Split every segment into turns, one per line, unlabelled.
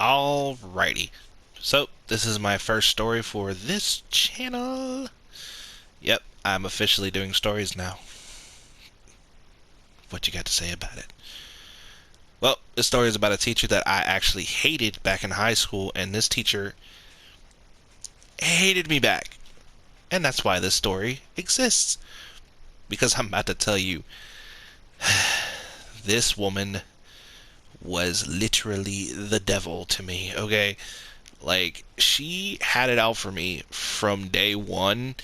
Alrighty. So, this is my first story for this channel. Yep, I'm officially doing stories now. What you got to say about it? Well, this story is about a teacher that I actually hated back in high school, and this teacher hated me back. And that's why this story exists. Because I'm about to tell you, this woman was literally the devil to me, okay? Like, she had it out for me from day one,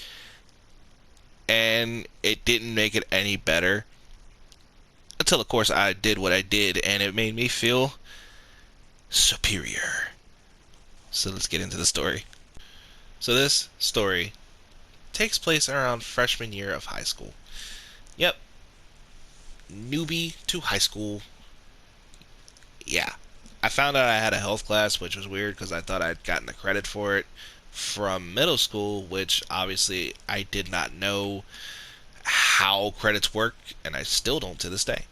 and it didn't make it any better. Until, of course, I did what I did, and it made me feel superior. So let's get into the story. So this story takes place around freshman year of high school. Yep. Newbie to high school. Yeah. I found out I had a health class, which was weird because I thought I'd gotten the credit for it from middle school, which obviously I did not know how credits work, and I still don't to this day.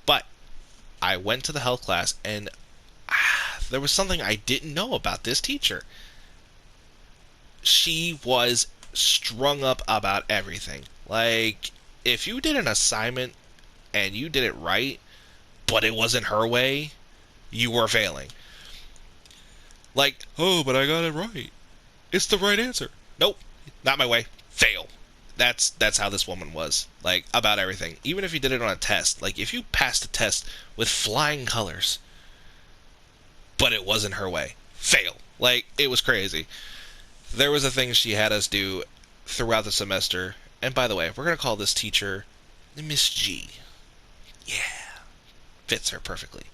But I went to the health class, and there was something I didn't know about this teacher. She was strung up about everything. Like, if you did an assignment and you did it right, but it wasn't her way, you were failing. Like, oh, but I got it right. It's the right answer. Nope, not my way. Fail. That's how this woman was. Like, about everything. Even if you did it on a test. Like, if you passed the test with flying colors, but it wasn't her way, fail. Like, it was crazy. There was a thing she had us do throughout the semester. And by the way, we're going to call this teacher Miss G. Yeah. Fits her perfectly.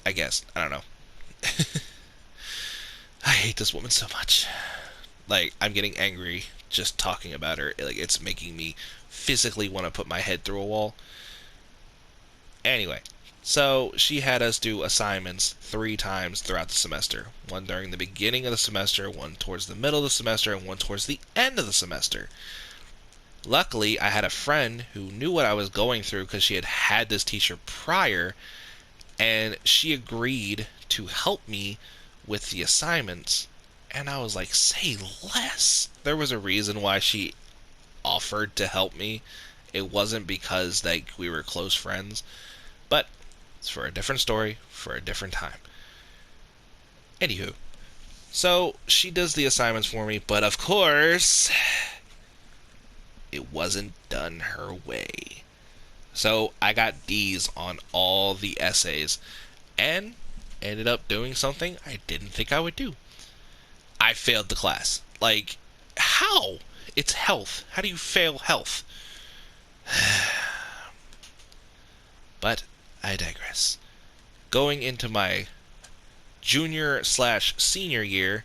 I guess. I don't know. I hate this woman so much. Like, I'm getting angry just talking about her. Like, it's making me physically want to put my head through a wall. Anyway, so she had us do assignments 3 times throughout the semester. One during the beginning of the semester, one towards the middle of the semester, and one towards the end of the semester. Luckily, I had a friend who knew what I was going through because she had had this teacher prior, and she agreed to help me with the assignments. And I was like, say less. There was a reason why she offered to help me. It wasn't because like we were close friends, but it's for a different story for a different time. Anywho, so she does the assignments for me, but of course it wasn't done her way. So I got D's on all the essays and ended up doing something I didn't think I would do. I failed the class. Like, how? It's health. How do you fail health? But I digress. Going into my junior/senior year,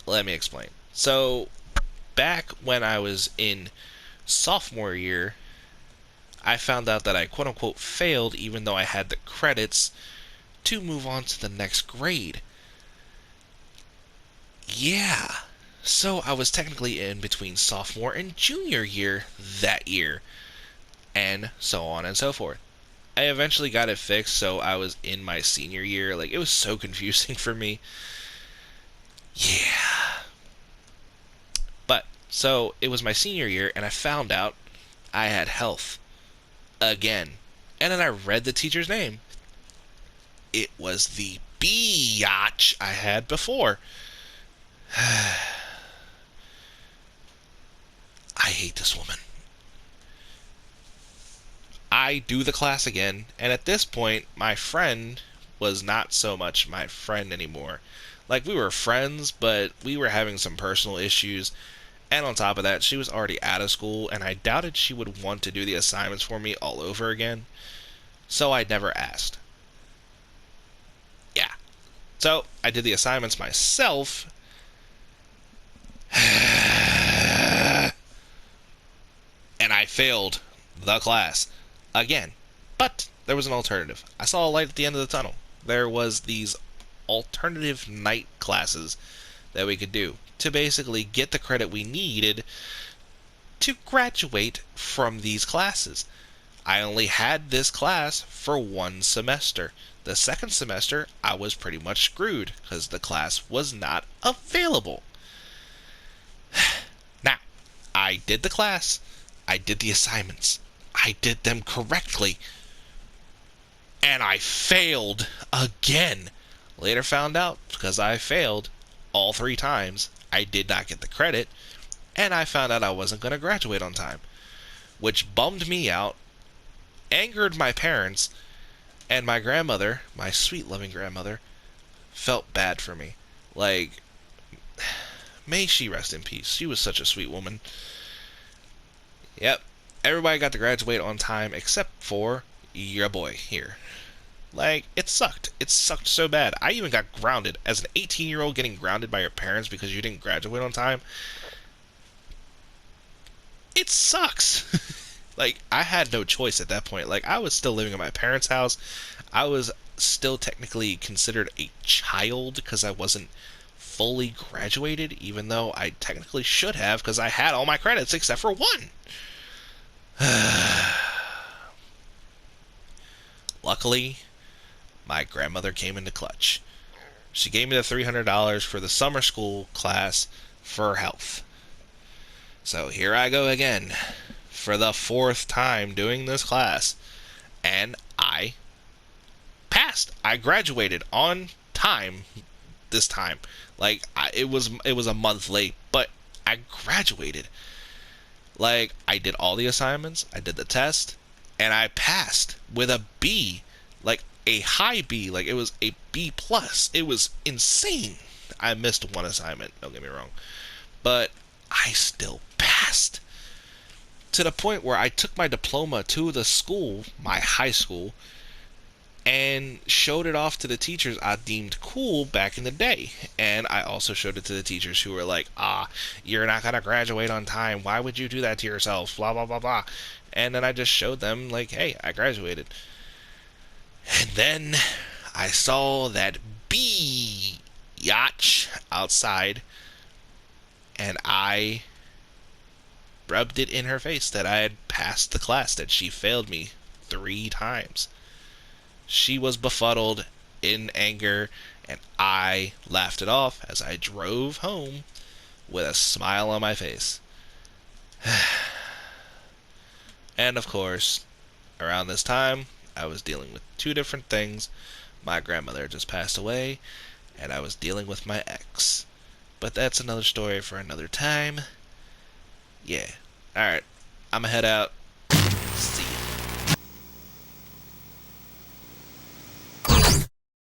let me explain. So, back when I was in sophomore year, I found out that I quote-unquote failed even though I had the credits to move on to the next grade. Yeah. So I was technically in between sophomore and junior year that year. And so on and so forth. I eventually got it fixed, so I was in my senior year. Like, it was so confusing for me. Yeah. But, so, it was my senior year, and I found out I had health. Again. And then I read the teacher's name. It was the biatch I had before. I hate this woman. I do the class again, and at this point, my friend was not so much my friend anymore. Like, we were friends, but we were having some personal issues, and on top of that, she was already out of school, and I doubted she would want to do the assignments for me all over again, so I never asked. Yeah. So, I did the assignments myself, and I failed the class again. But there was an alternative. I saw a light at the end of the tunnel. There was these alternative night classes that we could do to basically get the credit we needed to graduate from these classes. I only had this class for 1 semester. The second semester, I was pretty much screwed because the class was not available. Now, I did the class, I did the assignments, I did them correctly, and I failed again. Later found out because I failed all 3 times, I did not get the credit, and I found out I wasn't going to graduate on time, which bummed me out, angered my parents, and my grandmother, my sweet loving grandmother, felt bad for me. Like, may she rest in peace. She was such a sweet woman. Yep, everybody got to graduate on time except for your boy here. Like, it sucked. It sucked so bad. I even got grounded. As an 18-year-old getting grounded by your parents because you didn't graduate on time, it sucks. Like, I had no choice at that point. Like, I was still living in my parents' house. I was still technically considered a child because I wasn't fully graduated, even though I technically should have because I had all my credits except for one. Luckily, my grandmother came into clutch. She gave me the $300 for the summer school class for health. So here I go again for the 4th time doing this class, and I passed. I graduated on time this time. Like, it was a month late, but I graduated. Like, I did all the assignments, I did the test, and I passed with a B. Like, a high B. Like, it was a B plus. It was insane. I missed one assignment, don't get me wrong, but I still passed. To the point where I took my diploma to the school, my high school, and showed it off to the teachers I deemed cool back in the day. And I also showed it to the teachers who were like, you're not going to graduate on time. Why would you do that to yourself? Blah, blah, blah, blah. And then I just showed them, like, hey, I graduated. And then I saw that B yacht outside, and I rubbed it in her face that I had passed the class, that she failed me 3 times. She was befuddled, in anger, and I laughed it off as I drove home with a smile on my face. And of course, around this time, I was dealing with 2 different things. My grandmother just passed away, and I was dealing with my ex. But that's another story for another time. Yeah. Alright, I'ma head out.